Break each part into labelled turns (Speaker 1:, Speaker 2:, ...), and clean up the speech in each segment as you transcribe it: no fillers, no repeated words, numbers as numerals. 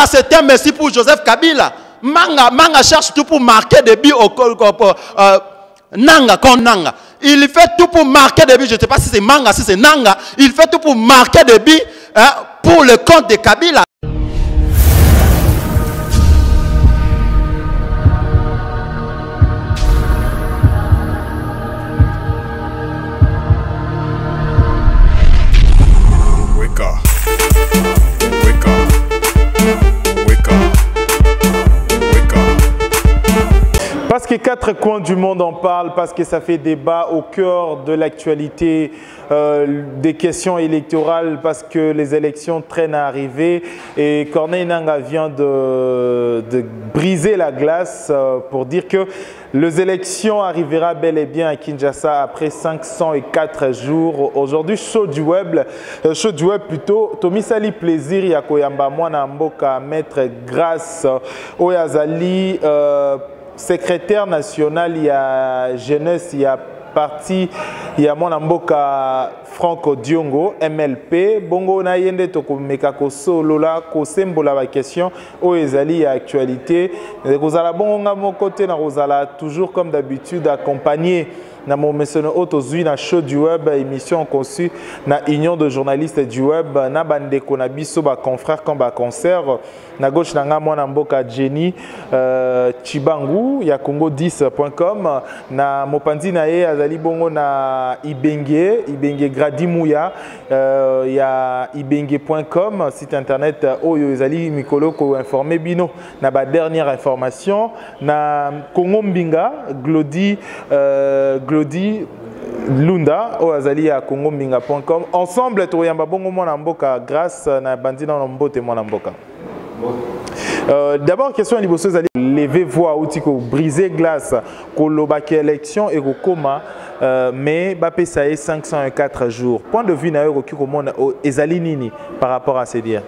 Speaker 1: c'est un messie pour Joseph Kabila. Manga cherche tout pour marquer des buts au Nanga contre Nanga. Il fait tout pour marquer des buts. Je ne sais pas si c'est Manga, si c'est Nanga. Il fait tout pour marquer des buts pour le compte de Kabila.
Speaker 2: Parce que 4 coins du monde en parlent, parce que ça fait débat au cœur de l'actualité des questions électorales, parce que les élections traînent à arriver et Corneille Nangaa vient de briser la glace pour dire que les élections arriveront bel et bien à Kinshasa après 504 jours. Aujourd'hui, show du web plutôt. Tomi Sali plaisir ya koyamba mwana mboka maître grâce Oyazali. Secrétaire national, il y a jeunesse, il y a parti, il y a mon amboka Franco Diongo, MLP. Bongo na yende toko mekako solo la ko sembola la question o ezali à actualité. Rozala bongo nga mon côté na rozala toujours comme d'habitude accompagné na mon mentionné autozui na show du web émission conçue na union de journalistes du web na bande konabiso ba confrères comme ba concert na gauche na nga mwana mboka Jenny Chibangu ya congo10.com na mopandi na ye azali bongo na Ibenge Gradimouya ya ibenge.com site internet oyo ezali mikolo ko informer bino na ba dernière information na Congo Mbinga Glody Lunda au azali à congombinga.com ensemble toyamba bongo mwana mboka grâce na bandina na mbote mwana mboka. D'abord question liboso azali lever voix outi ko briser glace ko lobaki élection et ko koma mais bapé ça est 504 jours. Point de vue na yo ko mona ezali nini par rapport à ces dires.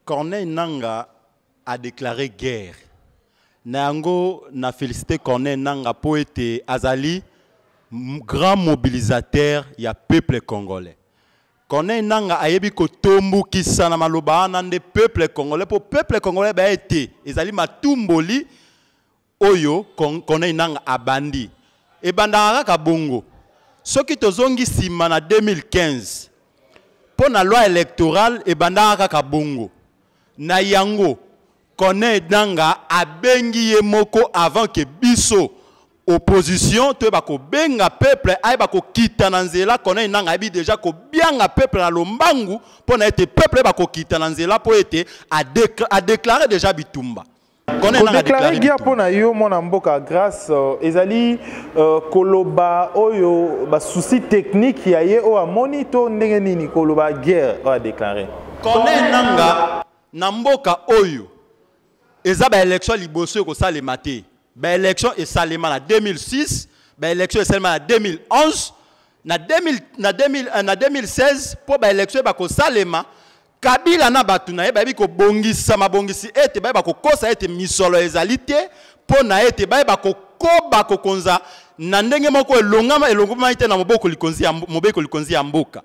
Speaker 1: Corneille Nangaa a déclaré guerre. Nango na félicité Corneille Nangaa poète azali grand mobilisateur ya peuple congolais. Corneille Nangaa ayebi ko tombu kisana maloba nande peuple congolais pour peuple congolais ba été ezali matumboli oyo Corneille Nangaa abandi e bandaka ka bongo soki tozongi sima na 2015 pour na loi électorale e bandaka ka bongo na yango Corneille Nangaa a bengi ye moko avant que biso opposition te bako benga peuple ay bako kita na nzela. Corneille Nangaa bi déjà ko bianga peuple na lombangu pour na ete peuple bako kita na nzela pour ete a déclaré déjà bitumba. Corneille Nangaa a déclaré guerre
Speaker 2: pour na yo mona mboka grâce ezali koloba oyo ba souci technique ya ye o amoni to ndenge nini koloba guerre a déclaré.
Speaker 1: Corneille Nangaa na mboka oyo eza ba élection liboso ko salema te. Ba élection est salema na 2006, ba élection est salema na 2011, na 2016 pour ba élection ba ko salema Kabila na batu na ye ba bi ko bongisa mabongisi ete ba ko kosa ete misolo ezalité pour na ete ba ko koba ko konza na ndenge moko elongama ite na moboko likonzi ya mboka.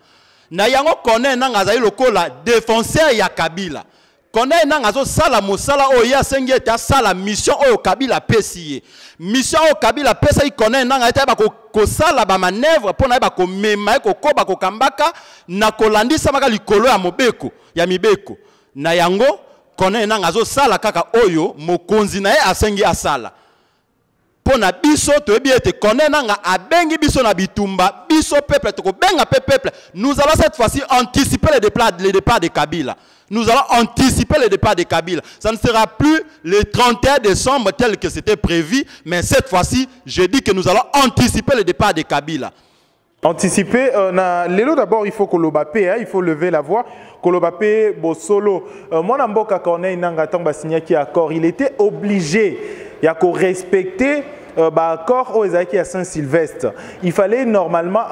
Speaker 1: Na yango Corneille Nangaa azali lokola défenseur ya Kabila. Corneille Nangaa zo sala mosala oya sengi ete asala mission oyo Kabila pesi. Mission oyo Kabila pesa Corneille Nangaa ete ba ko sala ba manœuvre pona ba ko mema ko koba ko kambaka na kolandisa maka likolo ya mobeko ya mibeko. Na yango Corneille Nangaa zo sala kaka oyo mokonzi na ye asengi asala. Pona biso toyebi ete Corneille Nangaa abengi biso na bitumba biso peuple toko benga peuple. Nous allons cette fois-ci anticiper le départ de Kabila. Nous allons anticiper le départ de Kabila. Ça ne sera plus le 31 décembre tel que c'était prévu, mais cette fois-ci, je dis que nous allons anticiper le départ de Kabila.
Speaker 2: Anticiper, Lélo d'abord, il faut Kolobapé, il faut lever la voix. Kolobapé, Bosolo. Mon amboka Corneille Nangaa tamba signé qui accord, il était obligé, il y a qu'à respecter accord aux à Saint-Sylvestre. Il fallait normalement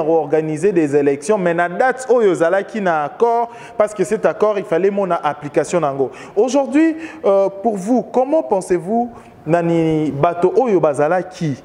Speaker 2: organiser des élections, mais la date où qui n'a accord, parce que cet accord, il fallait mon application. Aujourd'hui, pour vous, comment pensez-vous nani bato oyo bazala qui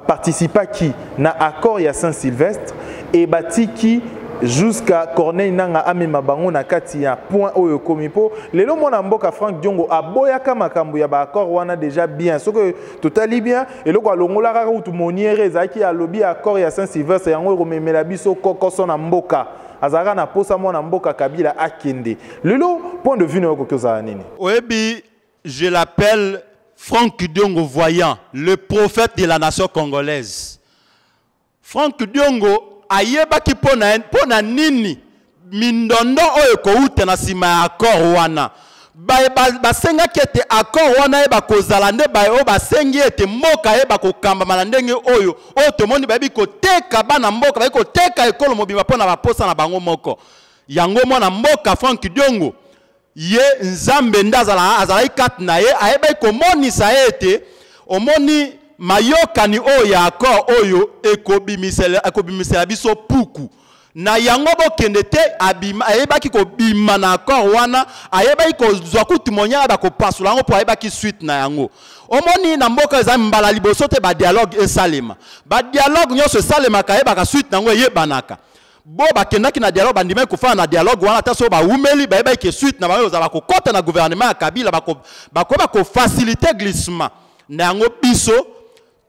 Speaker 2: participa qui na accord ya Saint-Sylvestre et bati qui jusqu'à Corneille Nanga amema bango na kati ya point oyo komipo lelo mona mboka Franck Diongo aboyaka makambo ya ba accord wana déjà bien ce que totali bien et loko alongola kaka utu moniere ezaki alobi accord ya Saint-Sylvestre yango komemela biso kokoso na mboka azaka na posa mona mboka Kabila akende lelo point de vue na kokoza nini
Speaker 1: oyebi je l'appelle Franck Diongo voyant le prophète de la nation congolaise. Franck Diongo ayebaki pona nini mindondo oyo kouta na sima ya accord wana basenga kete accord wana eba kozala nde bayo basengi ete mboka eba kokamba na ndenge oyo tomoni babi koteka bana mboka babi koteka ekolo mobima pona baposa na bango moko yango mwana mboka Franck Diongo ye nzambe ndazala azala ikati na ye ayeba komonisa ete omoni mayokani oyo ya accord oyo ekobimisela biso puku na yango bokende te ayebaki kobima na accord wana ayebaki kozwa kutumonya bakopasula yango po ayebaki suite na yango omoni na mboka eza mbala liboso te ba dialogue esalema ba dialogue nyonso esalemaka ayebaka suite na yango eyebanaka bo bakendaki na dialogue bandimaki kofana na dialogue wana ta so baumeli bayebaki ke suite na bango ozala kokota na gouvernement ya Kabila bakoba kofacilite glissement na yango biso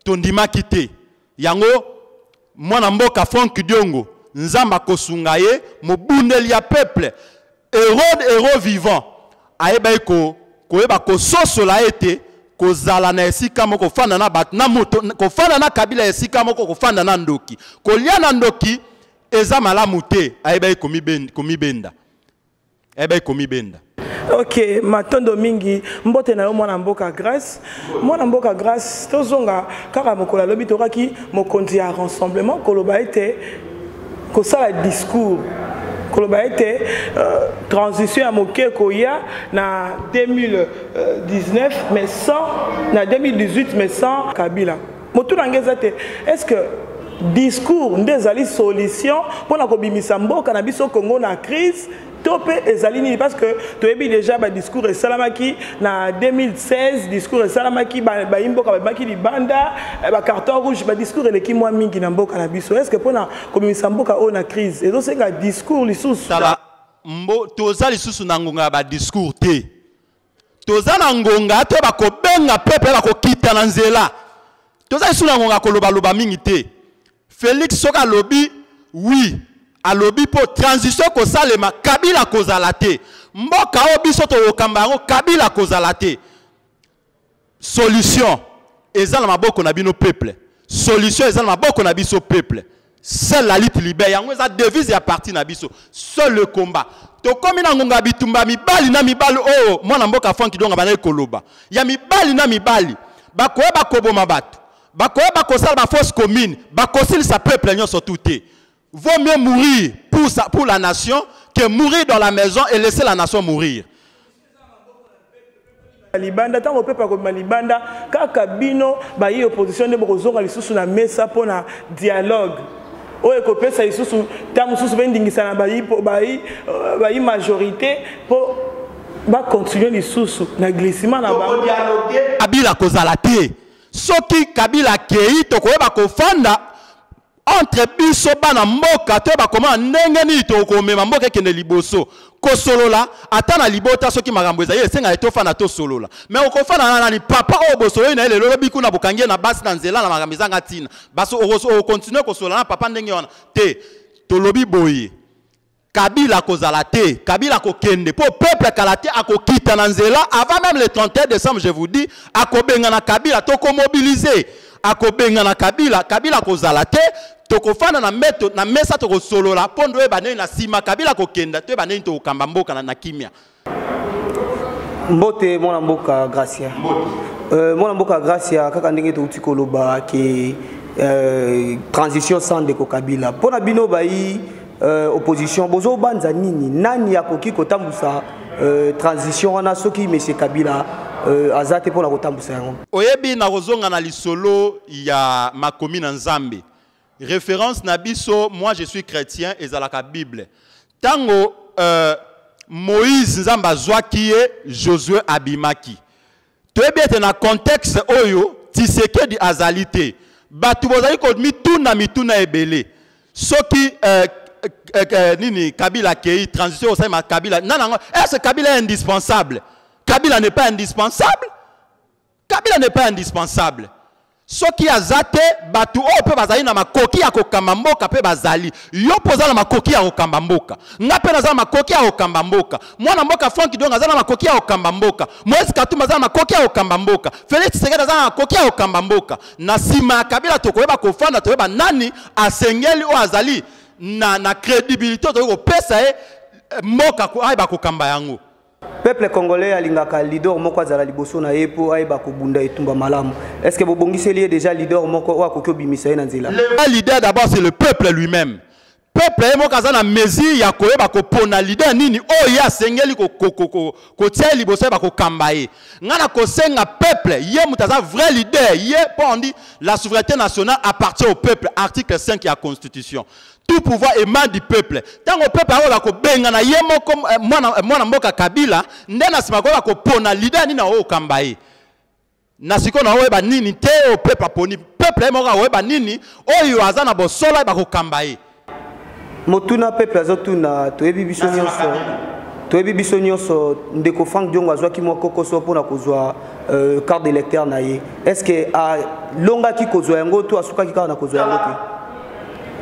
Speaker 1: tondimaki te yango mwana mboka Franck Diongo nzamba kosunga ye mobundeli ya peuple héros vivant ayeba koyeba kososola ete kozala na esika moko kofanda na bat na moto kofanda na Kabila esika moko kofanda na ndoki kolia na ndoki eza malamu te ayeba komibenda ayeba komibenda.
Speaker 3: Ok, matondo mingi mbote na yo mwana mboka grâce tozonga kaka mokola lobi toraki mokonzi ya rassemblement koloba ete kosala discours koloba ete transition ya moke koya na 2019 mais sans na 2018 mais sans Kabila motu nangeza te est-ce que discours ndezali solution pour la kobimisa mboka na biso Congo na crise topé ezalini parce que toyebi déjà ba discours et salamaki na 2016 discours et salamaki ba imboka ba ki libanda ba carton rouge ba discours eleki mwa mingi na mboka na biso est-ce que pona komimisa mboka o na crise ezo senga discours lisusu
Speaker 1: tala toza lisusu na ngonga ba discours te toza na ngonga te ba ko benga peuple ba ko kita na nzela toza lisusu na ngonga ko loba mingi te Félix Soka lobby oui a lobby pour transition ko salema Kabila kozala te mboka o biso to okamba Kabila kozala te solution ezala maboko na bino peuple solution ezala maboko na biso peuple seule la lutte libère yango eza devise ya parti na biso seul le combat to komi na ngonga bitumba mibali na mibali o mwana mboka Franck Diongo bana koloba ya mibali na mibali bakoyeba koboma bato bakoyeba kosala ba fausse commune bakosilisa peuple nyonso tout te. Vaut mieux mourir pour la nation que mourir dans la maison et laisser la nation mourir.
Speaker 3: Libanda tango pepa ko malibanda kaka bino ba yi opposition de bozonga lisusu na mesa pona dialogue oyo ko pesa lisusu tango susu bendingisa na ba yi majorité pour ba continuer lisusu na glissement na ba
Speaker 1: dialogue Kabila kozala te soki Kabila kei to koyeba ko fanda entre biso bana mboka to ba koma ndenge ni to ko mema mboka kende liboso ko solola atana libota soki makambo eza yesenga to fana to solola mais ko fana na ni papa o bosolo na lelo biku na bukangie na basi na nzela na makambo eza ngatina baso o continuer ko solola na papa ndenge wana te to lobi boye Kabila kozala te Kabila ko kende po peuple kalate akokita na nzela avant même le 31 décembre je vous dis akobenga na Kabila to ko mobiliser akobenga na Kabila kozala te tokofana na meto na mesa to solola pondo e banene na sima Kabila kokenda to banene to kamba mboka na kimia
Speaker 4: mbote mwana mboka Gracia mwana mboka Gracia kaka ndenge to utikoloba ke transition sans de Kabila pona bino bayi opposition bozo banza nini nani yakoki kotambusa transition wana soki monsieur Kabila azate pour la kotambusa yango
Speaker 1: oyebi na kozonga na lisolo ya makomi na nzambe référence na biso moi je suis chrétien ezalaka Bible tango Moïse nzamba azwaki ye Josué abimaki toyebi ete na contexte oyo Tshisekedi azali te batu bozali ko mituna ebele soki nini Kabila qui transition au sein de Kabila. Non, est-ce que Kabila est indispensable? Kabila n'est pas indispensable. Kabila n'est pas indispensable. Ce qui a zaté, batu o pe bazali na makoki ya kokambamboka pe bazali. Yo poza na makoki ya kokambamboka. Nga pe na makoki ya kokambamboka. Mwana mboka Frank Kidonga za na makoki ya kokambamboka. Moise Katumba za na makoki ya kokambamboka. Félix Tshisekedi za na makoki ya kokambamboka. Na sima Kabila tokoyeba kofanda toyeba nani asengeli o azali na crédibilité to ko pesa mboka ko ayeba kokamba yango.
Speaker 4: Peuple congolais alingaka leader moko azala liboso na yepo ayeba ko bunda etumba malamu. Est-ce que bobongiseli déjà leader moko wa kokyo bimisa na nzela?
Speaker 1: Le leader d'abord c'est le peuple lui-même. Peuple est moko azana mesure ya koyeba ko pona leader nini o ya sengeli ko tia liboso ba ko kambaye. Ngana ko senga peuple ye mutaza vrai leader ye po on dit la souveraineté nationale appartient au peuple, article 5 de la constitution. Tout pouvoir émane du peuple. Tant que le peuple a ko benga na yemo comme mwana mboka Kabila, ndena sima ko ko pona leader ni na o kambaye. Na siko na o ba nini te o peuple poni. Peuple mo ka o ba nini o yo azana bo sola ba ko kambaye.
Speaker 4: Motuna peuple azotuna toyebi biso nyonso. Toyebi biso nyonso ndeko Frank Diongo azwaki moko koso pona kozwa carte d'électeur na ye. Est-ce que a longa ki kozwa yango to asuka ki ka na kozwa yango te?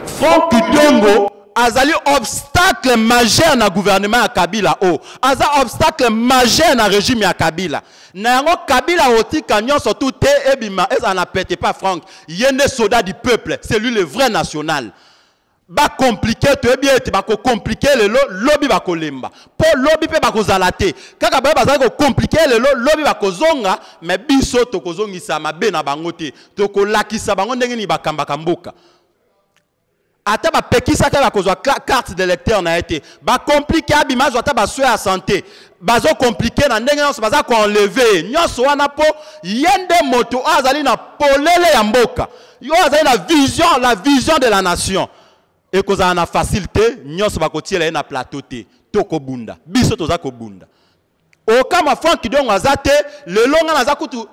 Speaker 1: Frank Kidongo azali obstacle majeur na gouvernement ya Kabila o. Aza obstacle majeur na régime ya Kabila. Na yango Kabila otika nyonso tout te ebima eza na pète pas Frank. Yende soldat du peuple, c'est lui le vrai national. Ba compliqué to bien te ba ko compliquer le lobby ba ko lemba. Po lobby pe ba ko zalate. Kaka ba ba ko compliquer le lobby ba ko zonga mais biso to ko zongisa mabe na bango te. To ko lakisa bango ndenge ni ba kamba kamboka. Ata ba pekisa ka ba kozwa carte d'électeur na été ba compliqué abima zo ata ba soin à santé bazo compliqué na ndenge nyonso baza ko enlever nyonso wana po yende moto azali na polele ya mboka yo azali la vision de la nation et kozala na facilité nyonso ba kotiela na plateau te to ko bunda biso toza ko bunda o kama Frank Kidongo azate le longa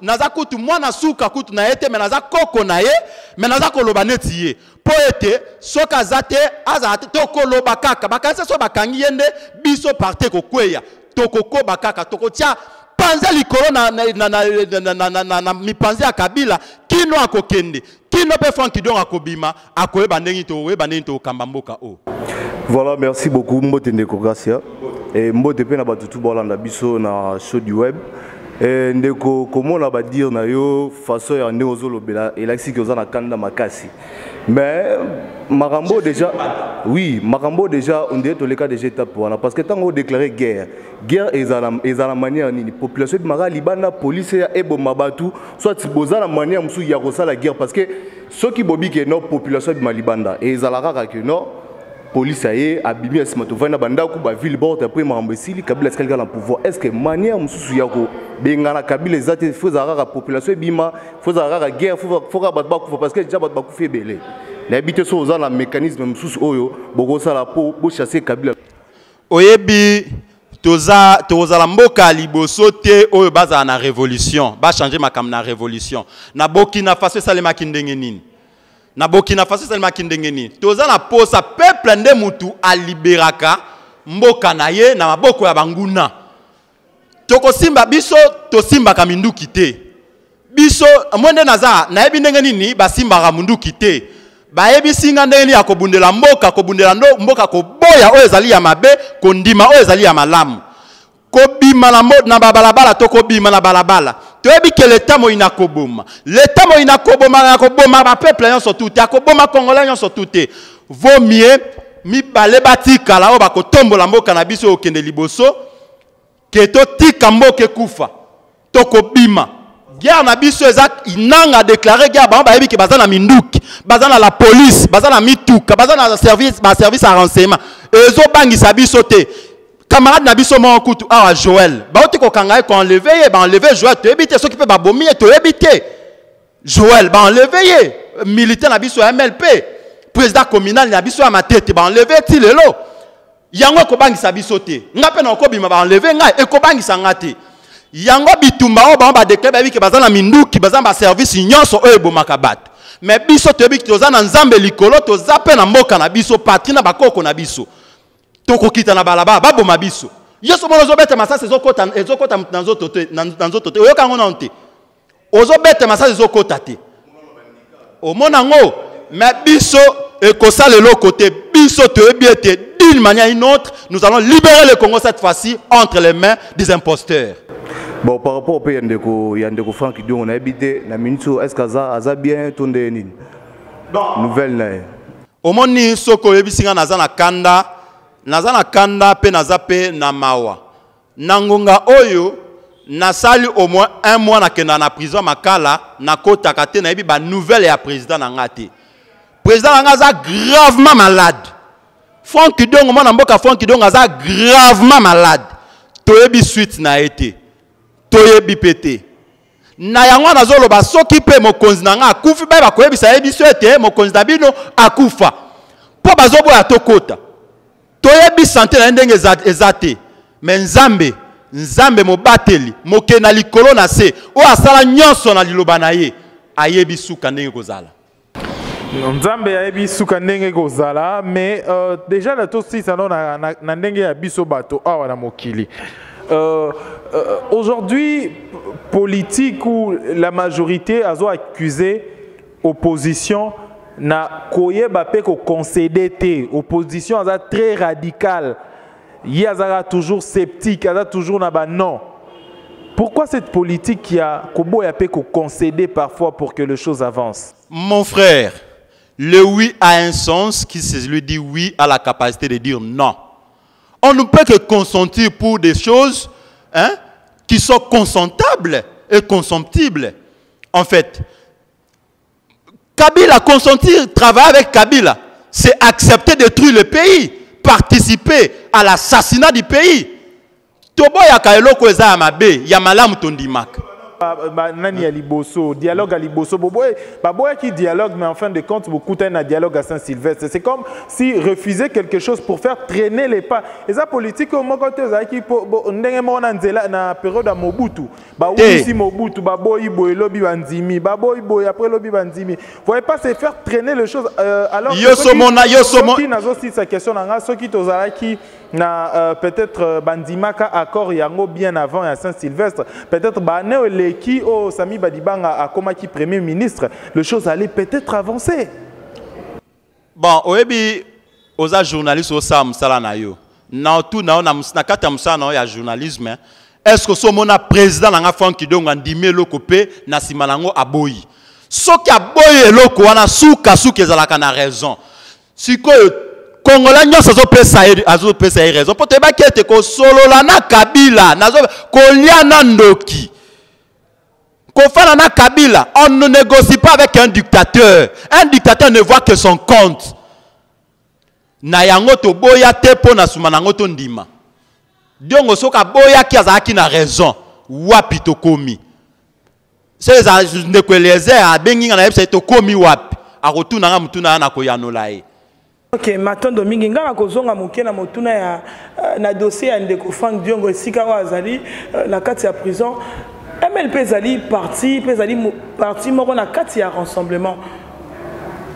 Speaker 1: naza kutu mwana suka kutu na ete mais naza koko na ye mais naza koloba neti ye po ete soka azate azate to koloba kaka bakanisa so bakangi yende biso parte ko kweya to koko bakaka to kotia panza likolo na mipanzi ya Kabila kino akokende kino pe Frank Kidongo akobima akoyeba ndenge to kambamboka o.
Speaker 5: Voilà, merci beaucoup Mbote Ndeko Gracia. Et Mbote pe na batutu bolanda biso na show du web. Et Ndeko comment on va dire na yo façon ya neozo lobela et là si que na kanda makasi. Mais Marambo déjà oui, Marambo déjà on dirait tous les cas déjà étape parce que tant on déclaré guerre est à la manière ni population de Mara Libana police ya eboma batu soit boza la manière musu ya kosa la guerre parce que ceux qui bobi que non population de Malibanda et ezalaka que non police aye abimi asimatovana bandaku ba ville borte après Marambesili Kabila eskalika na pouvoir est-ce que manière mususu yako bengana Kabila ezate faut zaraka population bima faut zaraka guerre faut ka batba kufa parce que déjà batba kufa belé l'habité so za na mécanisme mususu oyo boko sala po bo chasser Kabila
Speaker 1: oyebi toza la mboka liboso te oyo baza na révolution ba changer makam na révolution na Burkina Faso salema kindenge nini na Burkina Faso salema kindenge nini toza na posa peuple nde mutu aliberaka mboka na ye na maboko ya banguna toko simba biso to simba ka minduki te biso mwende naza na yebi ndenge nini ba simba ka munduki te ba yebi singa ndenge ni akobundela mboka ko boya oyo ezali ya mabe ko ndima oyo ezali ya malamu ko bima na balabala to ko bima na balabala to yebi ke l'état mo inakoboma ba peuple nyonso tout akoboma congolais nyonso tout vaut mieux mi bale batika la o ba ko tombola mboka na biso okende liboso ke to tika mboka kufa to ko bima guerre na biso ezak inanga déclarer guerre ba yebi ke bazana minduki bazana la police bazana mituka bazana service à renseignement ezo bangisa biso te camarade na biso mo kutu awa Joël ba oti ko kanga ko enlever Joël to ebite ceux qui peut ba bomi to ebite Joël ba enlever militaire na biso MLP président communal na biso ya matete ba enlever ti lelo yango ko bangisa biso te ngape na ko bima ba enlever ngai e ko bangisa ngate yango bitumba o ba déclarer ba ke bazana minduki bazana ba service nyonso oyo bomaka bato mais biso toyebi toza na nzambe likolo toza pe na mboka na biso patrie na bakoko na biso tokokita na balaba baboma biso yeso mono zobeta masasi ezokota na nzoto te oyoka ngo na nte ozobeta masasi ezokota te omona ngo mais biso ekosala eloko te biso toyebi ete d'une manière ou d'une autre nous allons libérer le Congo cette fois-ci entre les mains des imposteurs.
Speaker 5: Bon, par rapport au pays Yandeko Franck qui dit on a habité la minute, est-ce qu'Aza bien tourné une nouvelle?
Speaker 1: Au moins ni soko yebisinga nazana kanda pe nazape na mawa. Nangonga oyo nasali au moins un mois na kenda na prison makala na kota kate na yebi ba nouvelle ya président na ngate. Président na ngaza gravement malade. Franck Kidong mona mboka Franck Kidong aza gravement malade. Toyebi suite na été. Toyebi pété. Na yango nazoloba soki pe mokonzi na nga akufi ba ba koyebisa yebi suite mokonzi na bino akufa. Po bazobo ya tokota. Toyebi santé na ndenge ezate. Mais nzambe mobateli mokena likolo na se o asala nyonso na liloba na ye ayebi suka ndenge kozala.
Speaker 2: Nzambe ya yebi suka ndenge kozala, mais déjà la tosi salon na ndenge ya biso bato awa na mokili. Aujourd'hui, politique où la majorité a accusé opposition na koyeba pe ko concéder te. Opposition a très radicale. Il y a toujours sceptique, il y a toujours na ba non. Pourquoi cette politique qui a kobo ya pe ko concéder parfois pour que les choses avancent?
Speaker 1: Mon frère, le oui a un sens qui lui dit oui à la capacité de dire non. On ne peut que consentir pour des choses qui sont consentables et consomptibles. En fait, Kabila consentir, travailler avec Kabila, c'est accepter de détruire le pays, participer à l'assassinat du pays. Tobo ya kaeloko eza mabe, ya malamu tondimak.
Speaker 2: Nani ya liboso, dialogue à liboso, baboya qui dialogue, mais en fin de compte, beaucoup d'un dialogue à Saint-Sylvestre. C'est comme si refuser quelque chose pour faire traîner les pas. Et ça politique, au moment qui na période à Mobutu, ici Mobutu, baboy boy lobby bandimi, baboy boy après lobby bandimi. Vous voyez pas se faire traîner les choses. Alors qui n'a aussi sa question dans ceux qui qui na peut-être bandimaka accord yango bien avant à Saint-Sylvestre, peut-être bané qui au Sami Badibanga a comme qui premier ministre, les choses allaient peut-être avancer.
Speaker 1: Bon, oyebi oza journaliste au Sam Salanayo. Na tout na kata musana ya journalisme. Est-ce que so mona président nga Franck Kidong andimé lokopé na simanango aboyi. Soki aboyi eloko wana suka ezalaka na raison. Sikoyo Congolais nyonso azopesa raison. Pour te bakete ko solola na Kabila, nazo kolia na ndoki. Kofana na Kabila, on ne négocie pas avec un dictateur. Un dictateur ne voit que son compte. Na yango to boya te po na sumanango to ndima. Diongo soka boya ki azaki na raison. Wapi to komi. C'est ça ne ko les a bengi na yebisa to komi wapi. A retourna nga mutuna na ko yanolae.
Speaker 3: Ok, Matondo mingi ngana kozonga moke na motuna ya na dossier ya Ndeko Franck Diongo esika wa azali na kati ya prison. MLP ezali parti moko na kati ya rassemblement.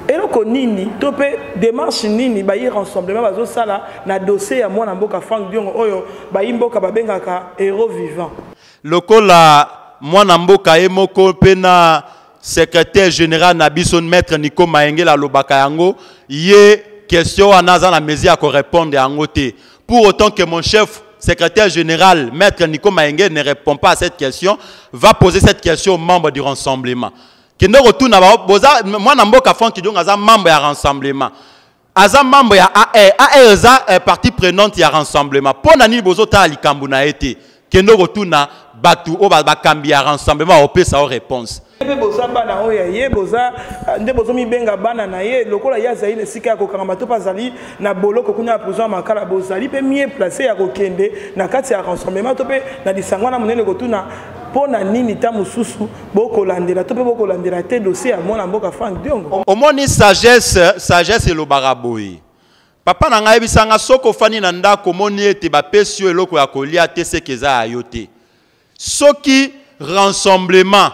Speaker 3: Eloko nini to pe démarche nini ba yi rassemblement bazo sala na dossier ya mwana mboka Franck Diongo oyo ba yi mboka babengaka héros vivant. Lokola mwana mboka emoko pena secrétaire général na biso maître Nico Maengela lobaka yango ye question à Nazan la Mésia à répondre à Angoté. Pour autant que mon chef secrétaire général, maître Nico Maenge, ne répond pas à cette question, va poser cette question aux membres du rassemblement. Que nous retournons moi, Namboka Franck Kidong, Aza membre du rassemblement. Aza membre ya AR est partie prenante du rassemblement. Pour Nani Bozota Alikambuna été. Que nous retournons Batu, Obakambi à rassemblement, au peu sa réponse. Boza bana oya ye boza nde bozo mi benga bana na ye lokola ya zaile sika ko kanga to pazali na boloko kunya prison makala bozali pe mieux placé ya kokende na kati ya rassemblement to pe na disangwana munene kotuna pona nini ta mususu boko landela to pe boko landela te dossier ya mona mboka Franck Diongo omoni sagesse lo baraboyi papa na ngai bisanga soko fani na ndako moni ete ba pesio eloko ya kolia te sekeza ayote soki rassemblement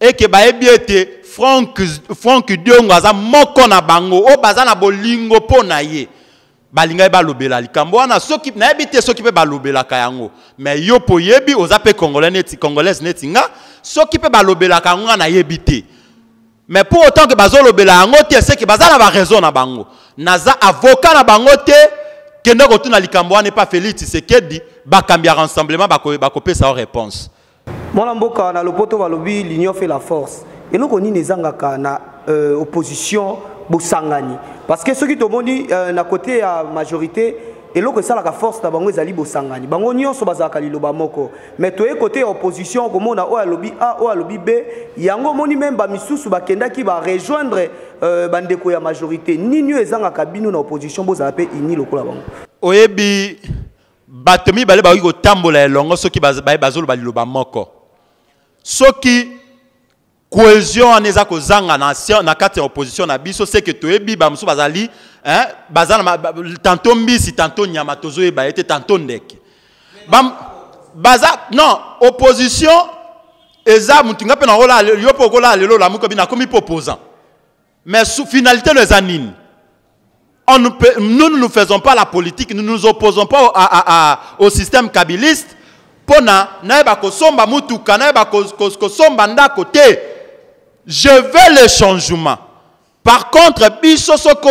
Speaker 3: et que baebi ete
Speaker 1: Franck Diongo aza moko na bango o baza na bolingo po na ye balinga ba lobela likambo wana soki na ebite soki pe ba lobela kayango mais yo po yebi oza pe congolaise neti nga soki pe ba lobela kanga na yebite mais pour autant que bazo lobela yango te c'est que baza na ba raison na bango naza avocat na bango te kende ko tuna likambo wana pas Félix Tshisekedi ba kambia rassemblement ba ko pesa réponse.
Speaker 4: Mwana mboka na lopoto balobi l'union fait la force. Et nous on ni ezangaka na opposition bosangani parce que ceux qui tomoni na côté à majorité et loko ça la force ta bango ezali bosangani. Bango nyonso bazaka liloba moko. Mais to côté opposition comme on a o alobi A o alobi B yango moni même ba misusu bakenda ki ba rejoindre bandeko ya majorité ni nyo ezangaka bino na opposition bozala pe ini lokola bango.
Speaker 1: Oyebi batemi bale ba ko tambola elongo soki bazolo ba liloba moko. Soki cohésion aneza ko zanga na kati opposition na biso c'est que toyebi ba musu bazali bazana tantôt mbisi tantôt nyama tozo e ba été tantôt ndeke baza non opposition eza mutunga pe na rola yo pokola lelo la muko bina komi opposant mais sous finalité les anines nous ne faisons pas la politique, nous ne nous opposons pas au système kabiliste. Pona naeba kosomba mutuka naeba kosomba nda côté. Je veux le changement. Par contre, biso soko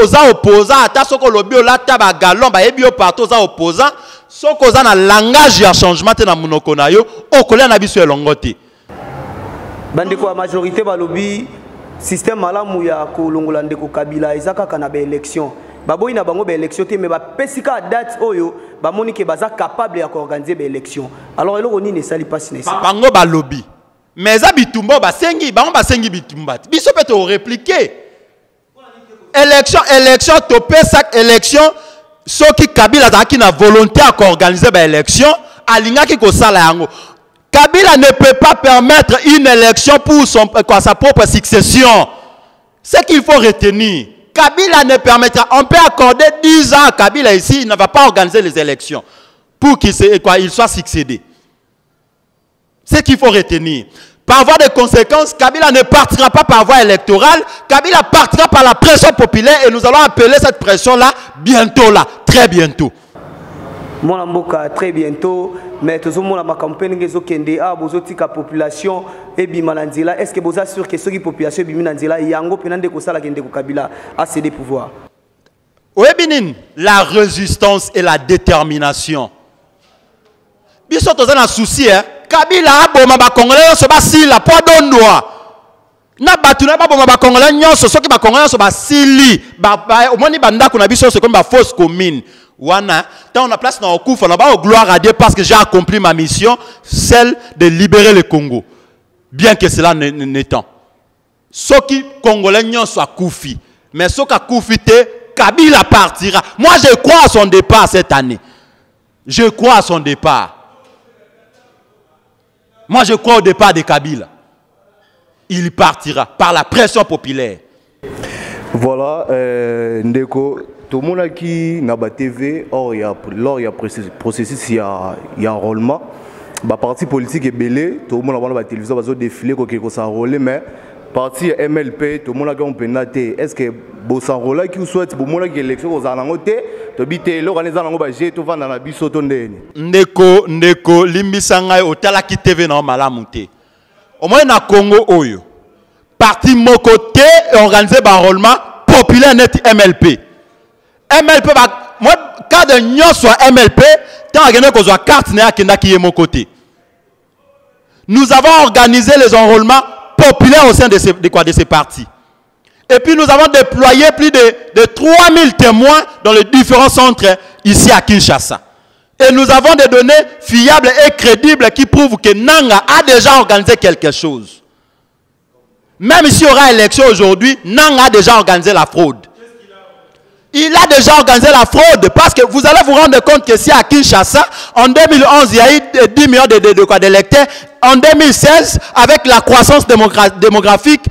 Speaker 1: oza opposant ata soko lobi olata ba galon ba ebio partout oza opposant soko oza na langage ya changement te na munoko na yo okolia na biso elongote.
Speaker 4: Bandeko majorité balobi système malamu ya kolongola ndeko Kabila ezaka kana ba élection. Baboyi na bango ba élection te mais ba pesika date oyo ba moni ke baza capable ya organiser ba élection. Alors eloko nini sali passe nesa.
Speaker 1: Bango ba lobby. Mais za bitumba ba sengi bango ba sengi bitumba. Biso peut te répliquer. Élection topé chaque élection soki Kabila zaki na volonté à organiser ba élection alinga ki ko sala yango. Kabila ne peut pas permettre une élection pour sa propre succession. Ce qu'il faut retenir. Kabila ne permettra, on peut accorder 10 ans à Kabila ici, il ne va pas organiser les élections pour qu'il soit succédé. Ce qu'il faut retenir. Par voie de conséquence, Kabila ne partira pas par voie électorale, Kabila partira par la pression populaire et nous allons appeler cette pression-là bientôt là, très bientôt.
Speaker 4: Mon mboka très bientôt mais tout le monde ma campagne ngezo kende a bozotika population et bimalanzila est-ce que vous êtes sûr que ceux qui population bimalanzila yango penande ko sala kende ko Kabila a cédé pouvoir
Speaker 1: Oebinin la résistance et la détermination biso tozana souci Kabila aboma ba congolais so ba sila po dondoa na batuna ba boma ba congolais nyonso soki ba congolais so ba sili ba omoni banda ko na biso so comme ba fausse commune. Wana, tant on a place dans le coup, on a gloire à Dieu parce que j'ai accompli ma mission, celle de libérer le Congo. Bien que cela n'étant. Ce qui Congolais soit Koufi, mais ce qui Koufi Kabila partira. Moi je crois à son départ cette année. Je crois à son départ. Moi je crois au départ de Kabila. Il partira par la pression populaire.
Speaker 5: Voilà, Ndeko. Tout le monde qui n'a pas TV, lors il y a processus, il y a enrôlement. La parti politique est belé, tout le monde a la télévision, va défiler, quoi s'enrôler, mais parti MLP, tout le monde a un pénaté. Est-ce que vous s'enrôlez qui souhaite pour moi que l'élection aux Alangoté, tu habites l'organisation de tout vent dans la bisotonde.
Speaker 1: Ndeko, limbisanga otala ki TV na malamuté. Au moins na Congo oyo. Parti mokoté organisé par enrôlement populaire net MLP. MLP moi cas de nyon soit MLP tant que qu'on soit carte na kenda qui est mon côté. Nous avons organisé les enrôlements populaires au sein de ces partis. Et puis nous avons déployé plus de 3000 témoins dans les différents centres ici à Kinshasa. Et nous avons des données fiables et crédibles qui prouvent que Nanga a déjà organisé quelque chose. Même s'il y aura élection aujourd'hui, Nanga a déjà organisé la fraude. Il a déjà organisé la fraude parce que vous allez vous rendre compte que si à Kinshasa, en 2011, il y a eu 10 millions d'électeurs. En 2016, avec la croissance démographique,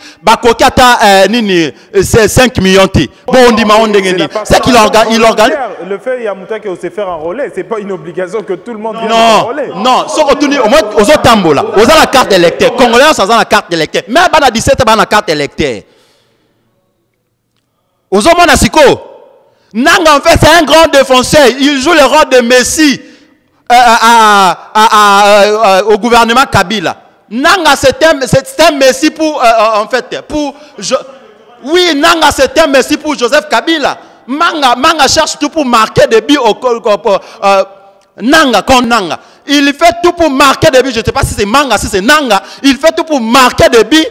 Speaker 1: c'est 5 millions. C'est qu'il organise.
Speaker 2: Le fait qu'il y a se faire enrôler, ce n'est pas une obligation que tout le monde vienne enrôler.
Speaker 1: Non, ce qu'on dit, aux autres tambola, aux la carte d'électeur. Congolais, ça a la carte d'électeur. Mais à 17, il y a la carte d'électeur. Aux autres, Nanga, en fait, c'est un grand défenseur. Il joue le rôle de Messi au gouvernement Kabila. Nanga, c'est un Messi pour, en fait, oui, Nanga, c'est un Messi pour Joseph Kabila. Manga cherche tout pour marquer des buts Nanga, contre Nanga. Il fait tout pour marquer des buts. Je ne sais pas si c'est Manga, si c'est Nanga. Il fait tout pour marquer des buts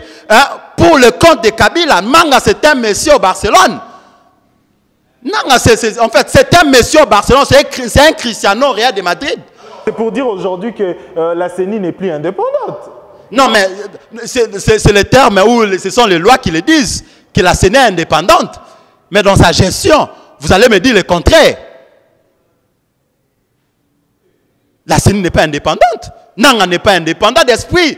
Speaker 1: pour le compte de Kabila. Manga, c'est un Messi au Barcelone. Nanga, en fait, c'est un monsieur au Barcelone, c'est un Cristiano Real de Madrid.
Speaker 2: C'est pour dire aujourd'hui que la CENI n'est plus indépendante.
Speaker 1: Non, mais c'est le terme où ce sont les lois qui le disent, que la CENI est indépendante. Mais dans sa gestion, vous allez me dire le contraire. La CENI n'est pas indépendante. Nanga n'est pas indépendant d'esprit.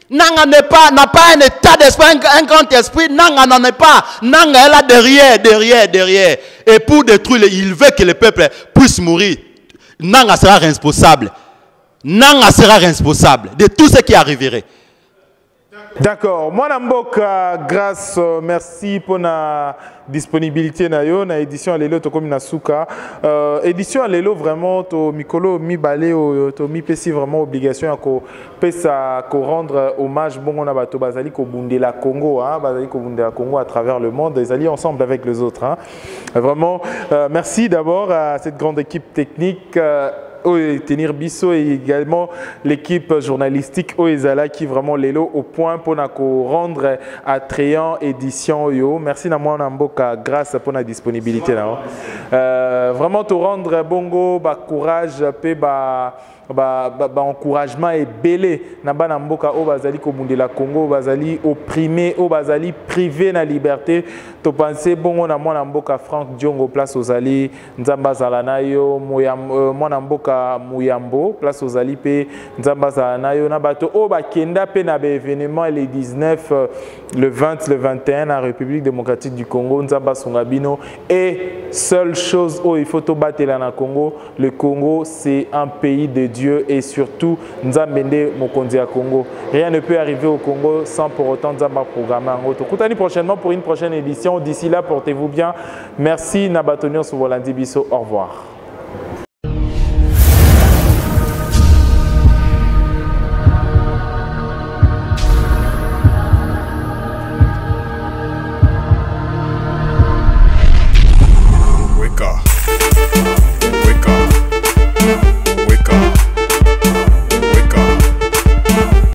Speaker 1: Nanga n'a pas un état d'esprit, un grand esprit. Nanga n'en est pas. Nanga est là derrière. Et pour détruire, il veut que le peuple puisse mourir. Nanga sera responsable. Nanga sera responsable de tout ce qui arriverait.
Speaker 2: D'accord. Moi, Namboka, grâce, merci pour la disponibilité na yo na édition à l'élo to comme na souka. Édition à l'élo vraiment to mikolo mi balé to mi pesi vraiment obligation à ko pesa ko rendre hommage bon on a bato bazali ko bundela Congo hein, bazali ko bundela Congo à travers le monde, ils allient ensemble avec les autres hein. Vraiment merci d'abord à cette grande équipe technique Tenir Bisso et également l'équipe journalistique Oezala qui vraiment l'élo au point pour nous rendre attrayant édition yo. Merci na moi Namboka grâce pour la disponibilité là. Vraiment te rendre bongo ba courage pe ba encouragement et belé na ba Namboka o bazali ko bundela Congo bazali opprimé o bazali privé na liberté to penser bongo na moi Namboka Franck Diongo place aux alliés Nzamba zalana yo moi Namboka Mouyambo, place aux Alipé, Nzamba Zanayo, Nabato, Oba Kenda, Penabe événement les 19, le 20, le 21, la République démocratique du Congo, Nzamba Songabino. Et seule chose, il faut tout battre là dans Congo. Le Congo, c'est un pays de Dieu et surtout, Nzambende Mokonzi à Congo. Rien ne peut arriver au Congo sans pour autant Nzamba programmer en autre. Koutani prochainement pour une prochaine édition. D'ici là, portez-vous bien. Merci, Nabatonio Souvolandi Bisso. Au revoir.